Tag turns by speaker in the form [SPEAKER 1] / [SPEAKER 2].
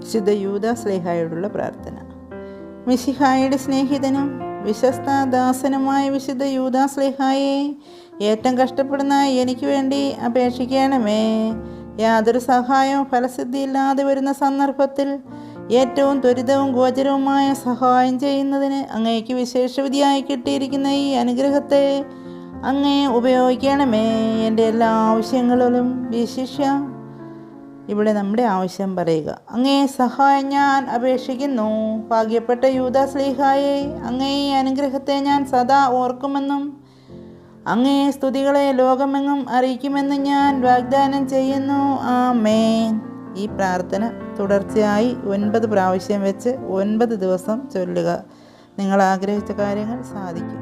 [SPEAKER 1] വിശുദ്ധ യൂദാസ്ലീഹായോടുള്ള പ്രാർത്ഥന. മിശിഹായുടെ സ്നേഹിതനും വിശ്വസ്ത ദാസനുമായ വിശുദ്ധ യൂദാസ്ലീഹായെ, ഏറ്റവും കഷ്ടപ്പെടുന്ന എനിക്ക് വേണ്ടി അപേക്ഷിക്കണമേ. യാതൊരു സഹായവും ഫലസിദ്ധിയില്ലാതെ വരുന്ന സന്ദർഭത്തിൽ ഏറ്റവും ത്വരിതവും ഗോചരവുമായ സഹായം ചെയ്യുന്നതിന് അങ്ങേക്ക് വിശേഷവിധിയായി കിട്ടിയിരിക്കുന്ന ഈ അനുഗ്രഹത്തെ അങ്ങേ ഉപയോഗിക്കണമേ. എൻ്റെ എല്ലാ ആവശ്യങ്ങളിലും വിശിഷ്യ ഇവിടെ നമ്മുടെ ആവശ്യം പറയുക. അങ്ങേ സഹായം ഞാൻ അപേക്ഷിക്കുന്നു. ഭാഗ്യപ്പെട്ട യൂദാസ്ലീഹായെ, അങ്ങേ ഈ അനുഗ്രഹത്തെ ഞാൻ സദാ ഓർക്കുമെന്നും അങ്ങേ സ്തുതികളെ ലോകമെങ്ങും അറിയിക്കുമെന്നും ഞാൻ വാഗ്ദാനം ചെയ്യുന്നു. ആമേൻ. ഈ പ്രാർത്ഥന തുടർച്ചയായി 9 പ്രാവശ്യം വെച്ച് 9 ദിവസം ചൊല്ലുക. നിങ്ങൾ ആഗ്രഹിച്ച കാര്യങ്ങൾ സാധിക്കും.